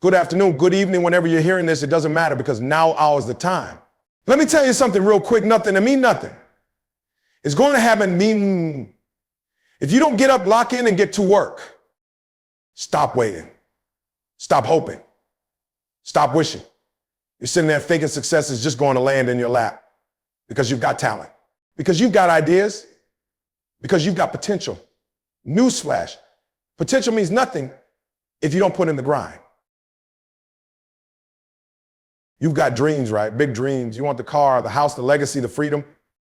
good afternoon, good evening, whenever you're hearing this, it doesn't matter because now is the time. Let me tell you something real quick, nothing to mean nothing. It's going to happen mean, if you don't get up, lock in and get to work, stop waiting, stop hoping, stop wishing. You're sitting there thinking success is just going to land in your lap because you've got talent, because you've got ideas, because you've got potential. Newsflash, potential means nothing if you don't put in the grind. You've got dreams, right? Big dreams. You want the car, the house, the legacy, the freedom.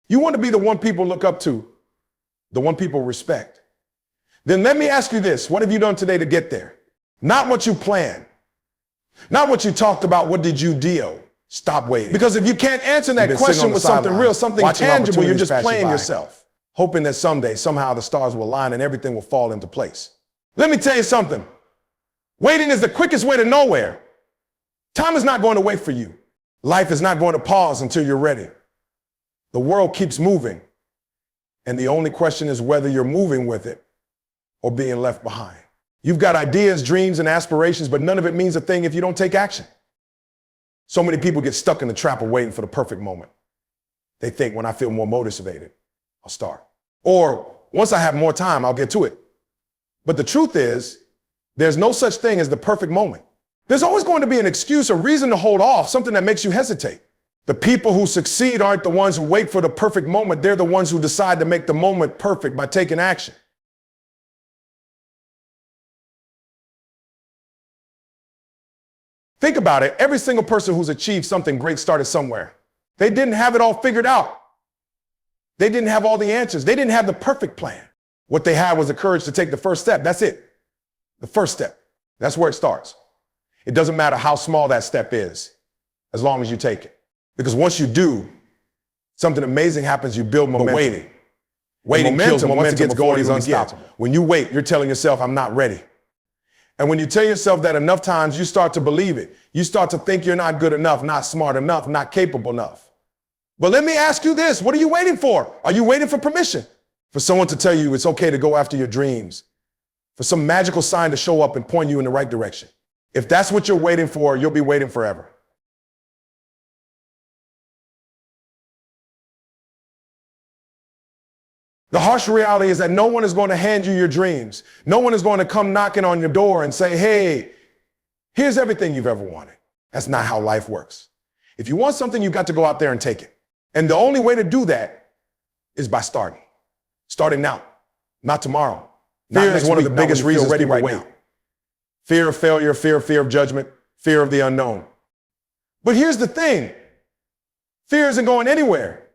You want to be the one people look up to, the one people respect. Then let me ask you this. What have you done today to get there? Not what you planned. Not what you talked about. What did you do? Stop waiting. Because if you can't answer that question with something real, something tangible, you're just playing yourself, hoping that someday, somehow the stars will align and everything will fall into place. Let me tell you something. Waiting is the quickest way to nowhere. Time is not going to wait for you. Life is not going to pause until you're ready. The world keeps moving. And the only question is whether you're moving with it or being left behind. You've got ideas, dreams, and aspirations, but none of it means a thing if you don't take action. So many people get stuck in the trap of waiting for the perfect moment. They think, when I feel more motivated, I'll start. Or once I have more time, I'll get to it. But the truth is, there's no such thing as the perfect moment. There's always going to be an excuse or reason to hold off, something that makes you hesitate. The people who succeed aren't the ones who wait for the perfect moment. They're the ones who decide to make the moment perfect by taking action. Think about it. Every single person who's achieved something great started somewhere. They didn't have it all figured out. They didn't have all the answers. They didn't have the perfect plan. What they had was the courage to take the first step. That's it. The first step. That's where it starts. It doesn't matter how small that step is, as long as you take it. Because once you do, something amazing happens. You build momentum. Waiting kills momentum. Once it gets going, is unstoppable. When you wait, you're telling yourself, I'm not ready. And when you tell yourself that enough times, you start to believe it. You start to think you're not good enough, not smart enough, not capable enough. But let me ask you this. What are you waiting for? Are you waiting for permission? For someone to tell you it's okay to go after your dreams? For some magical sign to show up and point you in the right direction? If that's what you're waiting for, you'll be waiting forever. The harsh reality is that no one is going to hand you your dreams. No one is going to come knocking on your door and say, hey, here's everything you've ever wanted. That's not how life works. If you want something, you've got to go out there and take it. And the only way to do that is by starting. Starting now, not tomorrow. Fear is one of the biggest reasons people wait. Fear of failure, fear of judgment, fear of the unknown. But here's the thing. Fear isn't going anywhere.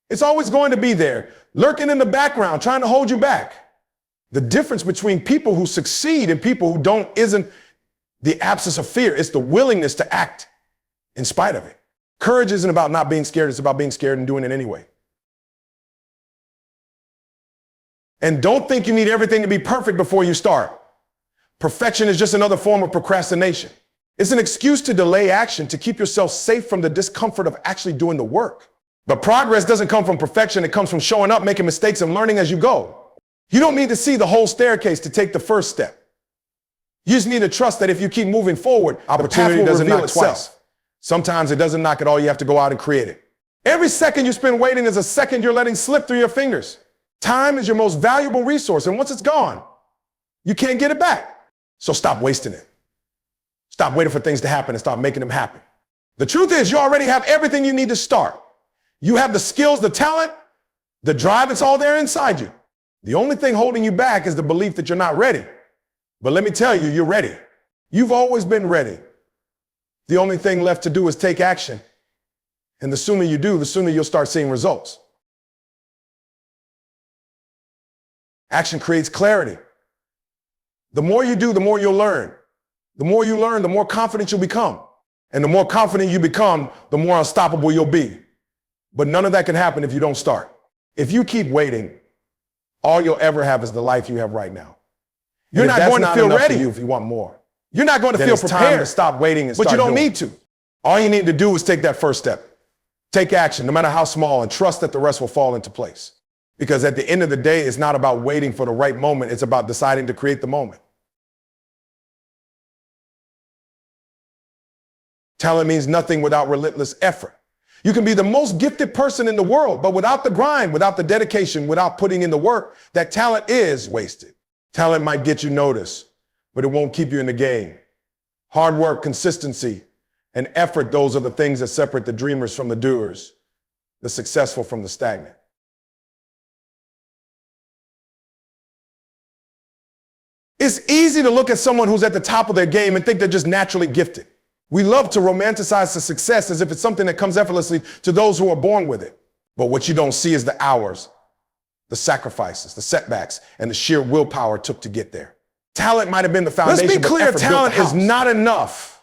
It's always going to be there, lurking in the background, trying to hold you back. The difference between people who succeed and people who don't isn't the absence of fear. It's the willingness to act in spite of it. Courage isn't about not being scared. It's about being scared and doing it anyway. And don't think you need everything to be perfect before you start. Perfection is just another form of procrastination. It's an excuse to delay action, to keep yourself safe from the discomfort of actually doing the work. But progress doesn't come from perfection. It comes from showing up, making mistakes, and learning as you go. You don't need to see the whole staircase to take the first step. You just need to trust that if you keep moving forward, opportunity doesn't knock twice. Sometimes it doesn't knock at all. You have to go out and create it. Every second you spend waiting is a second you're letting slip through your fingers. Time is your most valuable resource, and once it's gone, you can't get it back. So stop wasting it. Stop waiting for things to happen and start making them happen. The truth is, you already have everything you need to start. You have the skills, the talent, the drive. It's all there inside you. The only thing holding you back is the belief that you're not ready. But let me tell you, you're ready. You've always been ready. The only thing left to do is take action. And the sooner you do, the sooner you'll start seeing results. Action creates clarity. The more you do, the more you'll learn. The more you learn, the more confident you'll become. And the more confident you become, the more unstoppable you'll be. But none of that can happen if you don't start. If you keep waiting, all you'll ever have is the life you have right now. You're not going to feel ready if you want more. You're not going to feel prepared. It's time to stop waiting and start doing. But you don't need to. All you need to do is take that first step. Take action, no matter how small, and trust that the rest will fall into place. Because at the end of the day, it's not about waiting for the right moment. It's about deciding to create the moment. Talent means nothing without relentless effort. You can be the most gifted person in the world, but without the grind, without the dedication, without putting in the work, that talent is wasted. Talent might get you noticed, but it won't keep you in the game. Hard work, consistency, and effort, those are the things that separate the dreamers from the doers, the successful from the stagnant. It's easy to look at someone who's at the top of their game and think they're just naturally gifted. We love to romanticize the success as if it's something that comes effortlessly to those who are born with it. But what you don't see is the hours, the sacrifices, the setbacks, and the sheer willpower it took to get there. Talent might have been the foundation. Let's be clear, talent is not enough.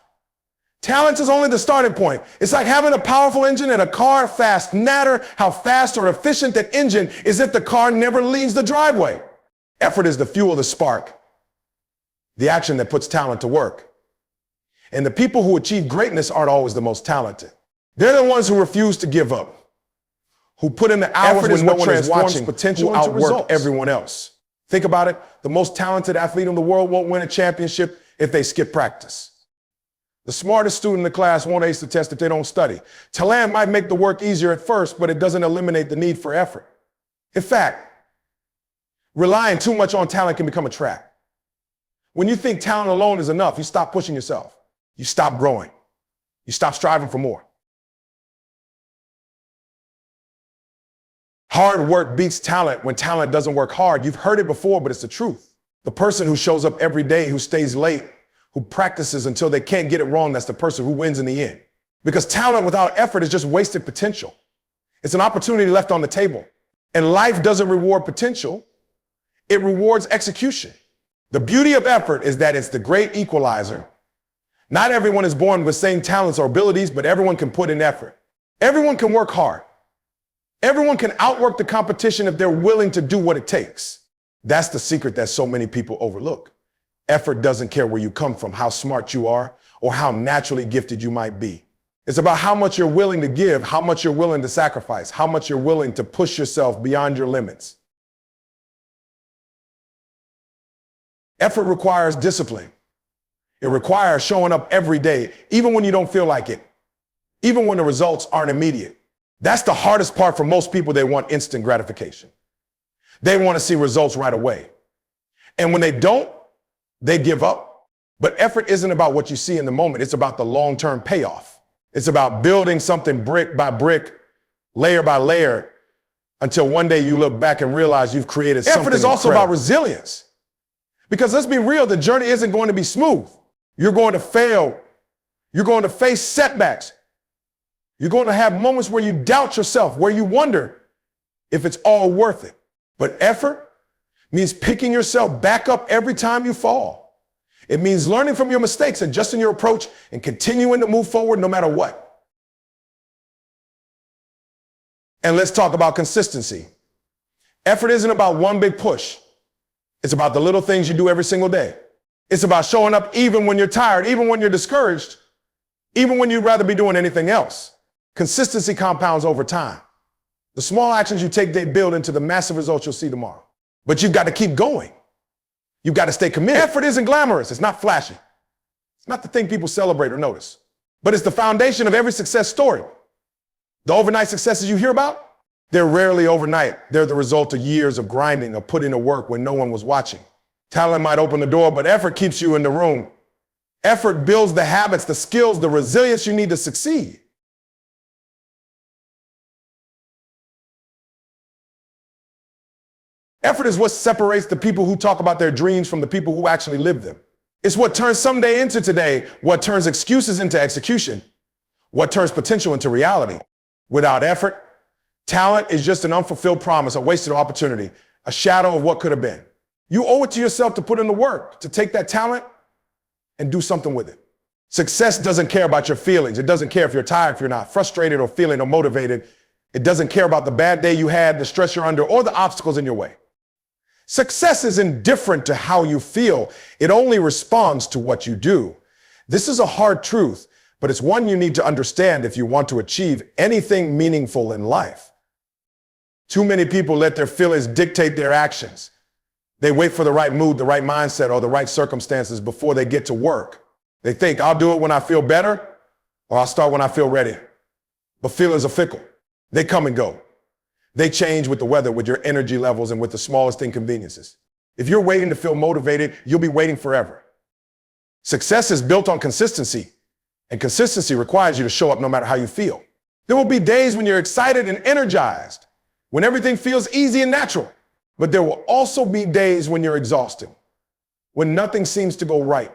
Talent is only the starting point. It's like having a powerful engine in a car fast. No matter how fast or efficient that engine is if the car never leaves the driveway. Effort is the fuel, the spark, the action that puts talent to work. And the people who achieve greatness aren't always the most talented. They're the ones who refuse to give up, who put in the hours when no one is watching, potential, who outwork everyone else. Think about it. The most talented athlete in the world won't win a championship if they skip practice. The smartest student in the class won't ace the test if they don't study. Talent might make the work easier at first, but it doesn't eliminate the need for effort. In fact, relying too much on talent can become a trap. When you think talent alone is enough, you stop pushing yourself. You stop growing. You stop striving for more. Hard work beats talent when talent doesn't work hard. You've heard it before, but it's the truth. The person who shows up every day, who stays late, who practices until they can't get it wrong, that's the person who wins in the end. Because talent without effort is just wasted potential. It's an opportunity left on the table. And life doesn't reward potential. It rewards execution. The beauty of effort is that it's the great equalizer. Not everyone is born with same talents or abilities, but everyone can put in effort. Everyone can work hard. Everyone can outwork the competition if they're willing to do what it takes. That's the secret that so many people overlook. Effort doesn't care where you come from, how smart you are, or how naturally gifted you might be. It's about how much you're willing to give, how much you're willing to sacrifice, how much you're willing to push yourself beyond your limits. Effort requires discipline. It requires showing up every day, even when you don't feel like it, even when the results aren't immediate. That's the hardest part for most people. They want instant gratification. They want to see results right away. And when they don't, they give up. But effort isn't about what you see in the moment. It's about the long-term payoff. It's about building something brick by brick, layer by layer, until one day you look back and realize you've created something incredible. Effort is also about resilience. Because let's be real, the journey isn't going to be smooth. You're going to fail. You're going to face setbacks. You're going to have moments where you doubt yourself, where you wonder if it's all worth it. But effort means picking yourself back up every time you fall. It means learning from your mistakes, adjusting your approach, and continuing to move forward no matter what. And let's talk about consistency. Effort isn't about one big push. It's about the little things you do every single day. It's about showing up even when you're tired, even when you're discouraged, even when you'd rather be doing anything else. Consistency compounds over time. The small actions you take, they build into the massive results you'll see tomorrow. But you've got to keep going. You've got to stay committed. Effort isn't glamorous. It's not flashy. It's not the thing people celebrate or notice. But it's the foundation of every success story. The overnight successes you hear about, they're rarely overnight. They're the result of years of grinding, of putting in work when no one was watching. Talent might open the door, but effort keeps you in the room. Effort builds the habits, the skills, the resilience you need to succeed. Effort is what separates the people who talk about their dreams from the people who actually live them. It's what turns someday into today, what turns excuses into execution, what turns potential into reality. Without effort, talent is just an unfulfilled promise, a wasted opportunity, a shadow of what could have been. You owe it to yourself to put in the work, to take that talent and do something with it. Success doesn't care about your feelings. It doesn't care if you're tired, if you're not frustrated or feeling or motivated. It doesn't care about the bad day you had, the stress you're under, or the obstacles in your way. Success is indifferent to how you feel. It only responds to what you do. This is a hard truth, but it's one you need to understand if you want to achieve anything meaningful in life. Too many people let their feelings dictate their actions. They wait for the right mood, the right mindset, or the right circumstances before they get to work. They think, I'll do it when I feel better, Or I'll start when I feel ready. But feelings are fickle. They come and go. They change with the weather, with your energy levels, and with the smallest inconveniences. If you're waiting to feel motivated, you'll be waiting forever. Success is built on consistency, and consistency requires you to show up no matter how you feel. There will be days when you're excited and energized, when everything feels easy and natural. But there will also be days when you're exhausted, when nothing seems to go right,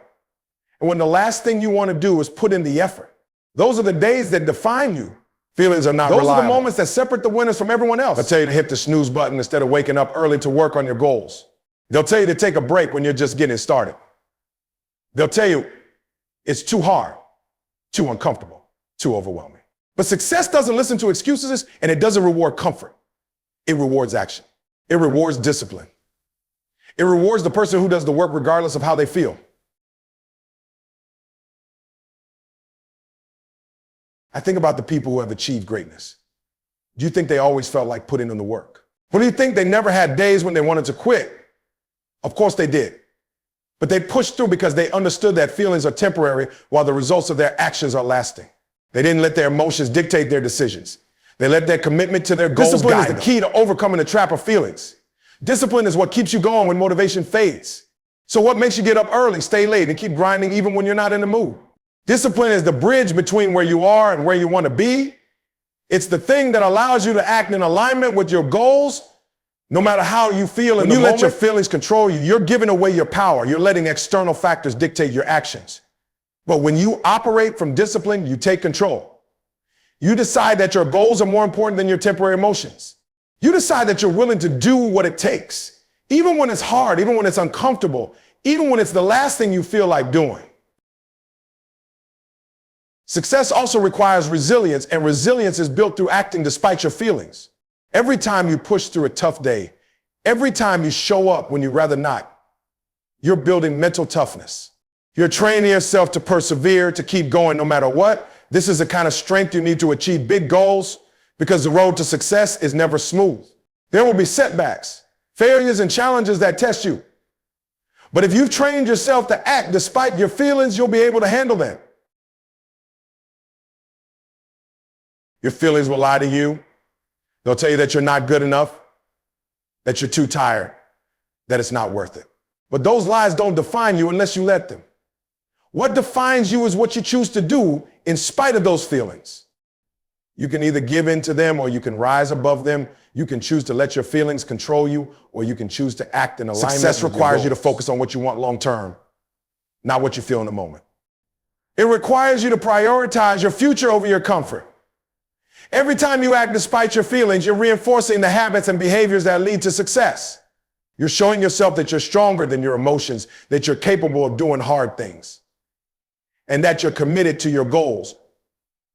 and when the last thing you want to do is put in the effort. Those are the days that define you. Feelings are not reliable. Those are the moments that separate the winners from everyone else. They'll tell you to hit the snooze button instead of waking up early to work on your goals. They'll tell you to take a break when you're just getting started. They'll tell you it's too hard, too uncomfortable, too overwhelming. But success doesn't listen to excuses, and it doesn't reward comfort. It rewards action. It rewards discipline. It rewards the person who does the work regardless of how they feel. I think about the people who have achieved greatness. Do you think they always felt like putting in the work? Or do you think they never had days when they wanted to quit? Of course they did. But they pushed through because they understood that feelings are temporary while the results of their actions are lasting. They didn't let their emotions dictate their decisions. They let their commitment to their goals guide them. Discipline is the key to overcoming the trap of feelings. Discipline is what keeps you going when motivation fades. So what makes you get up early, stay late, and keep grinding even when you're not in the mood? Discipline is the bridge between where you are and where you want to be. It's the thing that allows you to act in alignment with your goals, no matter how you feel in the moment. When you let your feelings control you, you're giving away your power. You're letting external factors dictate your actions. But when you operate from discipline, you take control. You decide that your goals are more important than your temporary emotions. You decide that you're willing to do what it takes, even when it's hard, even when it's uncomfortable, even when it's the last thing you feel like doing. Success also requires resilience, and resilience is built through acting despite your feelings. Every time you push through a tough day, every time you show up when you'd rather not, you're building mental toughness. You're training yourself to persevere, to keep going no matter what. This is the kind of strength you need to achieve big goals, because the road to success is never smooth. There will be setbacks, failures, and challenges that test you. But if you've trained yourself to act despite your feelings, you'll be able to handle them. Your feelings will lie to you. They'll tell you that you're not good enough, that you're too tired, that it's not worth it. But those lies don't define you unless you let them. What defines you is what you choose to do in spite of those feelings. You can either give in to them or you can rise above them. You can choose to let your feelings control you, or you can choose to act in alignment. Success requires you to focus on what you want long term, not what you feel in the moment. It requires you to prioritize your future over your comfort. Every time you act despite your feelings, you're reinforcing the habits and behaviors that lead to success. You're showing yourself that you're stronger than your emotions, that you're capable of doing hard things, and that you're committed to your goals,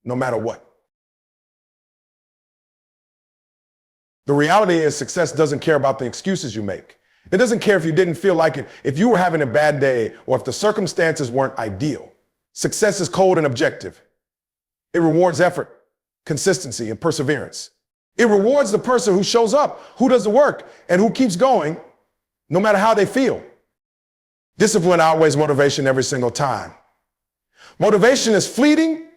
no matter what. The reality is success doesn't care about the excuses you make. It doesn't care if you didn't feel like it, if you were having a bad day, or if the circumstances weren't ideal. Success is cold and objective. It rewards effort, consistency, and perseverance. It rewards the person who shows up, who does the work, and who keeps going, no matter how they feel. Discipline outweighs motivation every single time. Motivation is fleeting.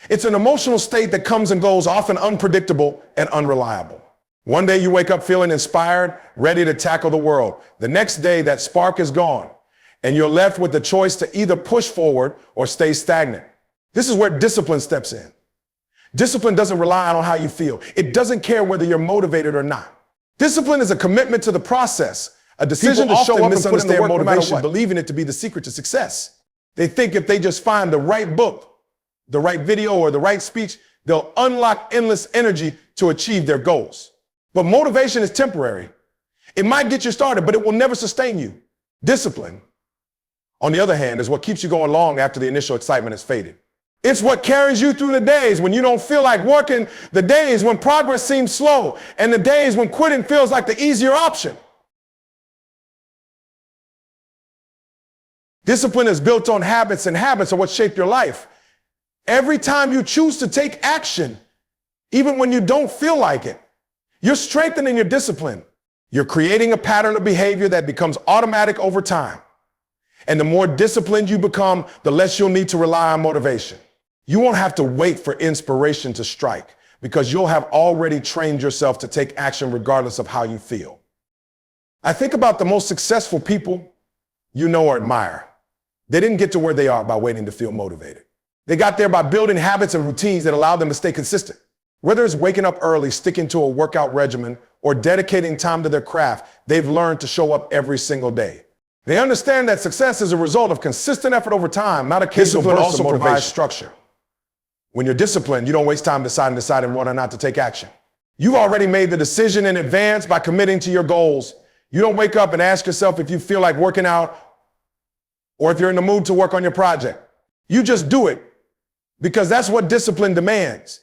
It's an emotional state that comes and goes, often unpredictable and unreliable. One day you wake up feeling inspired, ready to tackle the world. The next day that spark is gone, and you're left with the choice to either push forward or stay stagnant. This is where discipline steps in. Discipline doesn't rely on how you feel. It doesn't care whether you're motivated or not. Discipline is a commitment to the process, a decision to show up and put in the work motivation, believing it to be the secret to success. They think if they just find the right book, the right video, or the right speech, they'll unlock endless energy to achieve their goals. But motivation is temporary. It might get you started, but it will never sustain you. Discipline, on the other hand, is what keeps you going long after the initial excitement has faded. It's what carries you through the days when you don't feel like working, the days when progress seems slow, and the days when quitting feels like the easier option. Discipline is built on habits, and habits are what shape your life. Every time you choose to take action, even when you don't feel like it, you're strengthening your discipline. You're creating a pattern of behavior that becomes automatic over time. And the more disciplined you become, the less you'll need to rely on motivation. You won't have to wait for inspiration to strike because you'll have already trained yourself to take action regardless of how you feel. I think about the most successful people you know or admire. They didn't get to where they are by waiting to feel motivated. They got there by building habits and routines that allowed them to stay consistent. Whether it's waking up early, sticking to a workout regimen, or dedicating time to their craft, they've learned to show up every single day. They understand that success is a result of consistent effort over time, not a case of burst. Discipline also provides structure. When you're disciplined, you don't waste time deciding whether or not to take action. You've already made the decision in advance by committing to your goals. You don't wake up and ask yourself if you feel like working out or if you're in the mood to work on your project. You just do it because that's what discipline demands.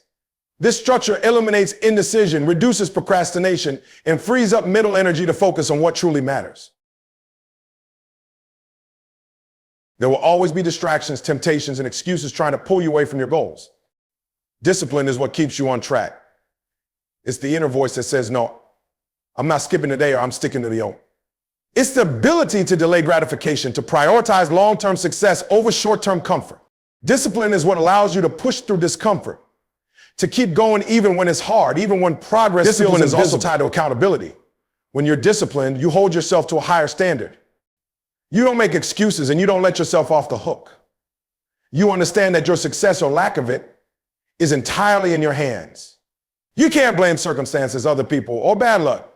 This structure eliminates indecision, reduces procrastination, and frees up mental energy to focus on what truly matters. There will always be distractions, temptations, and excuses trying to pull you away from your goals. Discipline is what keeps you on track. It's the inner voice that says, no, I'm not skipping today or I'm sticking to the old. It's the ability to delay gratification, to prioritize long-term success over short-term comfort. Discipline is what allows you to push through discomfort, to keep going even when it's hard, even when progress feels invisible. Discipline is also tied to accountability. When you're disciplined, you hold yourself to a higher standard. You don't make excuses and you don't let yourself off the hook. You understand that your success or lack of it is entirely in your hands. You can't blame circumstances, other people, or bad luck.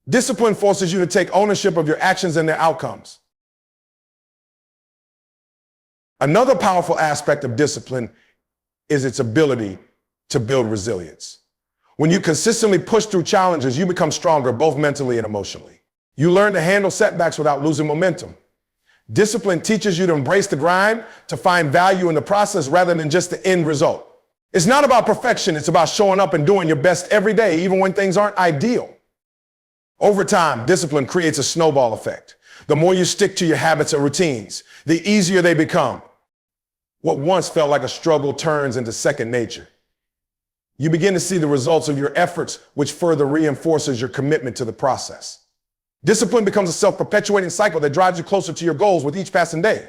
Discipline forces you to take ownership of your actions and their outcomes. Another powerful aspect of discipline is its ability to build resilience. When you consistently push through challenges, you become stronger, both mentally and emotionally. You learn to handle setbacks without losing momentum. Discipline teaches you to embrace the grind, to find value in the process rather than just the end result. It's not about perfection, it's about showing up and doing your best every day, even when things aren't ideal. Over time, discipline creates a snowball effect. The more you stick to your habits and routines, the easier they become. What once felt like a struggle turns into second nature. You begin to see the results of your efforts, which further reinforces your commitment to the process. Discipline becomes a self-perpetuating cycle that drives you closer to your goals with each passing day.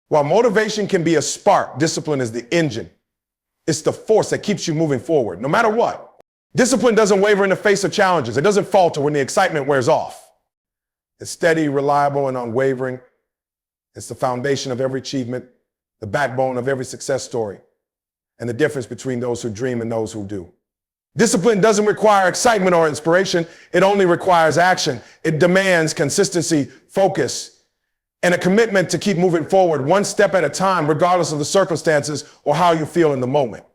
While motivation can be a spark, discipline is the engine. It's the force that keeps you moving forward, no matter what. Discipline doesn't waver in the face of challenges. It doesn't falter when the excitement wears off. It's steady, reliable, and unwavering. It's the foundation of every achievement, the backbone of every success story, and the difference between those who dream and those who do. Discipline doesn't require excitement or inspiration. It only requires action. It demands consistency, focus, and a commitment to keep moving forward one step at a time, regardless of the circumstances or how you feel in the moment.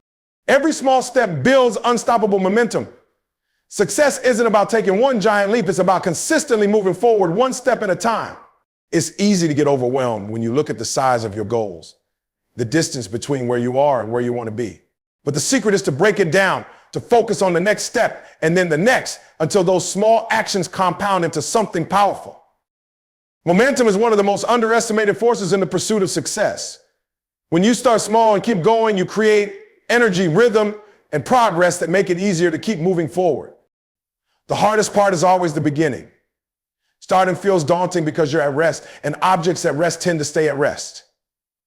Every small step builds unstoppable momentum. Success isn't about taking one giant leap. It's about consistently moving forward one step at a time. It's easy to get overwhelmed when you look at the size of your goals, the distance between where you are and where you want to be. But the secret is to break it down, to focus on the next step and then the next until those small actions compound into something powerful. Momentum is one of the most underestimated forces in the pursuit of success. When you start small and keep going, you create energy, rhythm, and progress that make it easier to keep moving forward. The hardest part is always the beginning. Starting feels daunting because you're at rest, and objects at rest tend to stay at rest.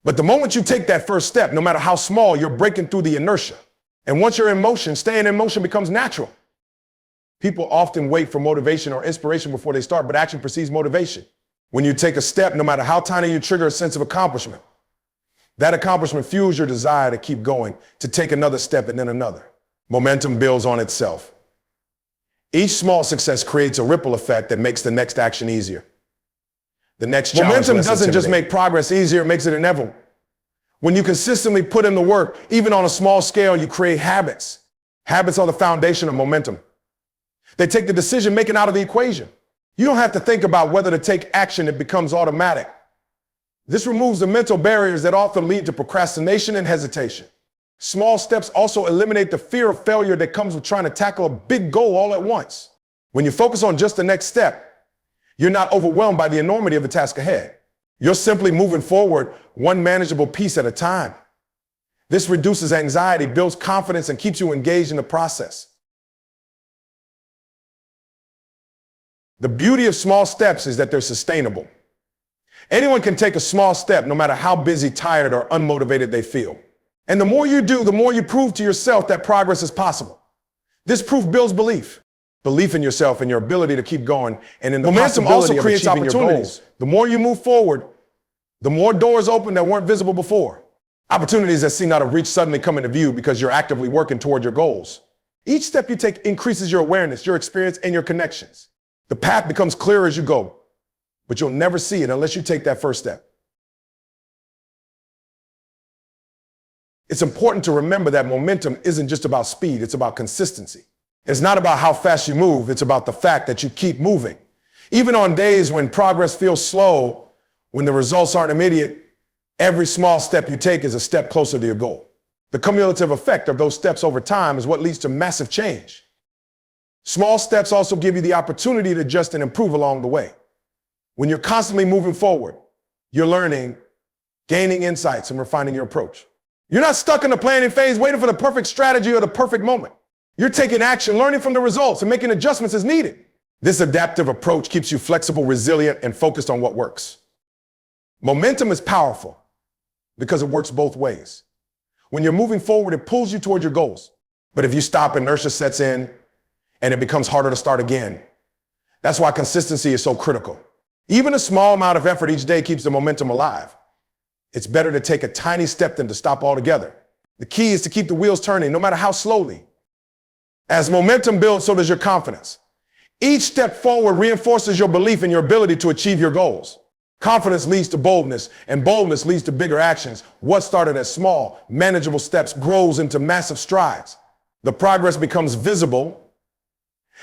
But the moment you take that first step, no matter how small, you're breaking through the inertia. And once you're in motion, staying in motion becomes natural. People often wait for motivation or inspiration before they start, but action precedes motivation. When you take a step, no matter how tiny, you trigger a sense of accomplishment. That accomplishment fuels your desire to keep going, to take another step and then another. Momentum builds on itself. Each small success creates a ripple effect that makes the next action easier. The next challenge less intimidating. Momentum doesn't just make progress easier, it makes it inevitable. When you consistently put in the work, even on a small scale, you create habits. Habits are the foundation of momentum. They take the decision-making out of the equation. You don't have to think about whether to take action, it becomes automatic. This removes the mental barriers that often lead to procrastination and hesitation. Small steps also eliminate the fear of failure that comes with trying to tackle a big goal all at once. When you focus on just the next step, you're not overwhelmed by the enormity of the task ahead. You're simply moving forward one manageable piece at a time. This reduces anxiety, builds confidence, and keeps you engaged in the process. The beauty of small steps is that they're sustainable. Anyone can take a small step no matter how busy, tired, or unmotivated they feel. And the more you do, the more you prove to yourself that progress is possible. This proof builds belief. Belief in yourself and your ability to keep going, and in the momentum also creates opportunities. The more you move forward, the more doors open that weren't visible before. Opportunities that seem out of reach suddenly come into view because you're actively working toward your goals. Each step you take increases your awareness, your experience, and your connections. The path becomes clearer as you go, but you'll never see it unless you take that first step. It's important to remember that momentum isn't just about speed, it's about consistency. It's not about how fast you move, it's about the fact that you keep moving. Even on days when progress feels slow, when the results aren't immediate, every small step you take is a step closer to your goal. The cumulative effect of those steps over time is what leads to massive change. Small steps also give you the opportunity to adjust and improve along the way. When you're constantly moving forward, you're learning, gaining insights, and refining your approach. You're not stuck in the planning phase waiting for the perfect strategy or the perfect moment. You're taking action, learning from the results, and making adjustments as needed. This adaptive approach keeps you flexible, resilient, and focused on what works. Momentum is powerful because it works both ways. When you're moving forward, it pulls you toward your goals. But if you stop, inertia sets in, and it becomes harder to start again. That's why consistency is so critical. Even a small amount of effort each day keeps the momentum alive. It's better to take a tiny step than to stop altogether. The key is to keep the wheels turning, no matter how slowly. As momentum builds, so does your confidence. Each step forward reinforces your belief in your ability to achieve your goals. Confidence leads to boldness, and boldness leads to bigger actions. What started as small, manageable steps grows into massive strides. The progress becomes visible,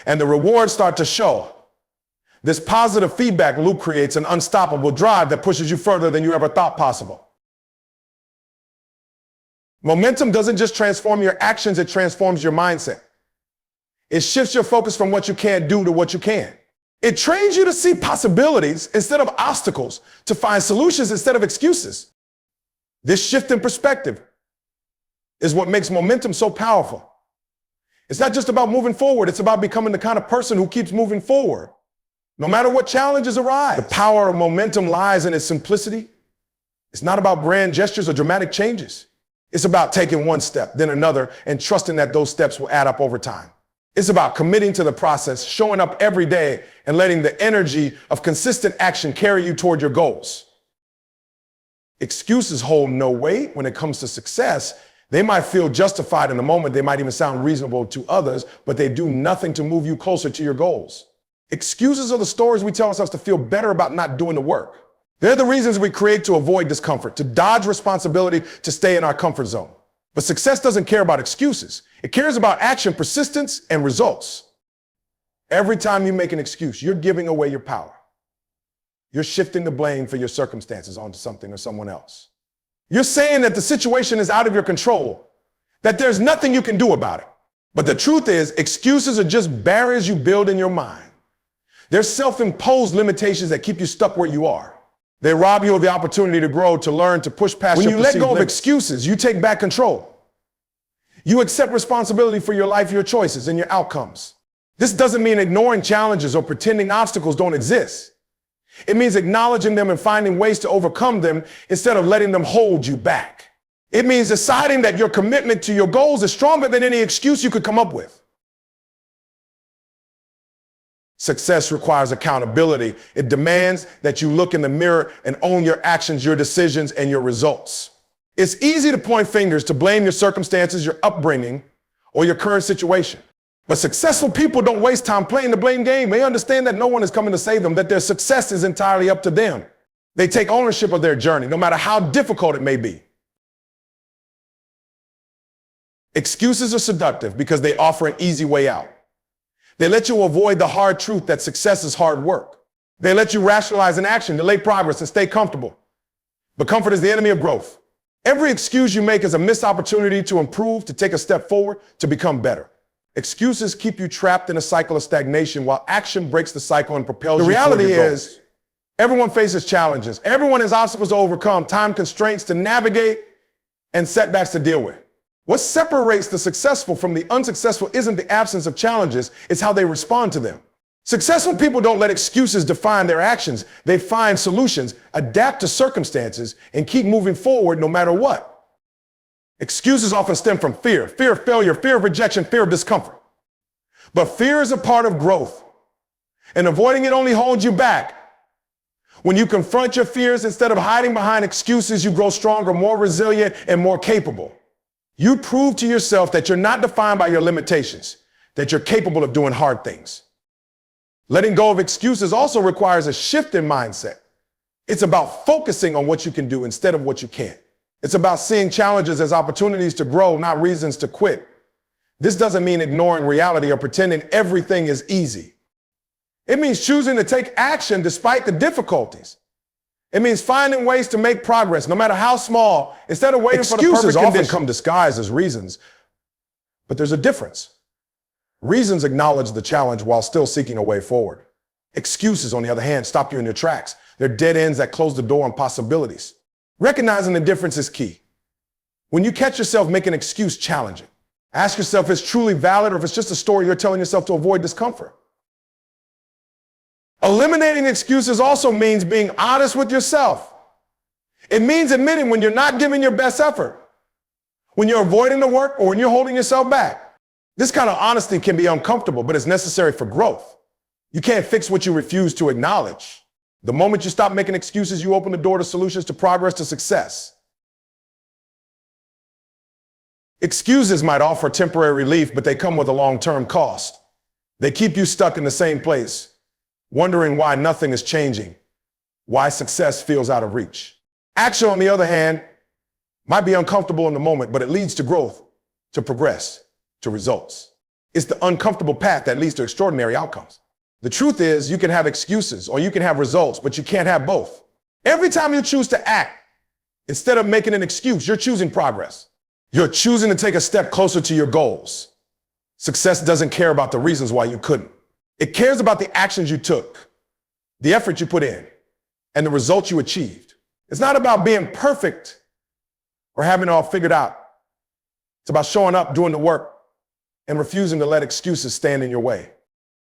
and the rewards start to show. This positive feedback loop creates an unstoppable drive that pushes you further than you ever thought possible. Momentum doesn't just transform your actions, it transforms your mindset. It shifts your focus from what you can't do to what you can. It trains you to see possibilities instead of obstacles, to find solutions instead of excuses. This shift in perspective is what makes momentum so powerful. It's not just about moving forward, it's about becoming the kind of person who keeps moving forward, no matter what challenges arise. The power of momentum lies in its simplicity. It's not about grand gestures or dramatic changes. It's about taking one step, then another, and trusting that those steps will add up over time. It's about committing to the process, showing up every day, and letting the energy of consistent action carry you toward your goals. Excuses hold no weight when it comes to success. They might feel justified in the moment, they might even sound reasonable to others, but they do nothing to move you closer to your goals. Excuses are the stories we tell ourselves to feel better about not doing the work. They're the reasons we create to avoid discomfort, to dodge responsibility, to stay in our comfort zone. But success doesn't care about excuses. It cares about action, persistence, and results. Every time you make an excuse, you're giving away your power. You're shifting the blame for your circumstances onto something or someone else. You're saying that the situation is out of your control, that there's nothing you can do about it. But the truth is, excuses are just barriers you build in your mind. They're self-imposed limitations that keep you stuck where you are. They rob you of the opportunity to grow, to learn, to push past your perceived limits. When you let go of excuses, you take back control. You accept responsibility for your life, your choices, and your outcomes. This doesn't mean ignoring challenges or pretending obstacles don't exist. It means acknowledging them and finding ways to overcome them instead of letting them hold you back. It means deciding that your commitment to your goals is stronger than any excuse you could come up with. Success requires accountability. It demands that you look in the mirror and own your actions, your decisions, and your results. It's easy to point fingers, to blame your circumstances, your upbringing, or your current situation. But successful people don't waste time playing the blame game. They understand that no one is coming to save them, that their success is entirely up to them. They take ownership of their journey, no matter how difficult it may be. Excuses are seductive because they offer an easy way out. They let you avoid the hard truth that success is hard work. They let you rationalize inaction, delay progress, and stay comfortable. But comfort is the enemy of growth. Every excuse you make is a missed opportunity to improve, to take a step forward, to become better. Excuses keep you trapped in a cycle of stagnation while action breaks the cycle and propels you toward your goals. The reality is, everyone faces challenges. Everyone has obstacles to overcome, time constraints to navigate, and setbacks to deal with. What separates the successful from the unsuccessful isn't the absence of challenges, it's how they respond to them. Successful people don't let excuses define their actions. They find solutions, adapt to circumstances, and keep moving forward no matter what. Excuses often stem from fear of failure, fear of rejection, fear of discomfort. But fear is a part of growth, and avoiding it only holds you back. When you confront your fears instead of hiding behind excuses, you grow stronger, more resilient, and more capable. You prove to yourself that you're not defined by your limitations, that you're capable of doing hard things. Letting go of excuses also requires a shift in mindset. It's about focusing on what you can do instead of what you can't. It's about seeing challenges as opportunities to grow, not reasons to quit. This doesn't mean ignoring reality or pretending everything is easy. It means choosing to take action despite the difficulties. It means finding ways to make progress, no matter how small, instead of waiting for the perfect condition. Excuses often come disguised as reasons, but there's a difference. Reasons acknowledge the challenge while still seeking a way forward. Excuses, on the other hand, stop you in your tracks. They're dead ends that close the door on possibilities. Recognizing the difference is key. When you catch yourself making an excuse, challenge it. Ask yourself if it's truly valid or if it's just a story you're telling yourself to avoid discomfort. Eliminating excuses also means being honest with yourself. It means admitting when you're not giving your best effort, when you're avoiding the work, or when you're holding yourself back. This kind of honesty can be uncomfortable, but it's necessary for growth. You can't fix what you refuse to acknowledge. The moment you stop making excuses, you open the door to solutions, to progress, to success. Excuses might offer temporary relief, but they come with a long-term cost. They keep you stuck in the same place, wondering why nothing is changing, why success feels out of reach. Action, on the other hand, might be uncomfortable in the moment, but it leads to growth, to progress, to results. It's the uncomfortable path that leads to extraordinary outcomes. The truth is, you can have excuses or you can have results, but you can't have both. Every time you choose to act, instead of making an excuse, you're choosing progress. You're choosing to take a step closer to your goals. Success doesn't care about the reasons why you couldn't. It cares about the actions you took, the effort you put in, and the results you achieved. It's not about being perfect or having it all figured out. It's about showing up, doing the work, and refusing to let excuses stand in your way.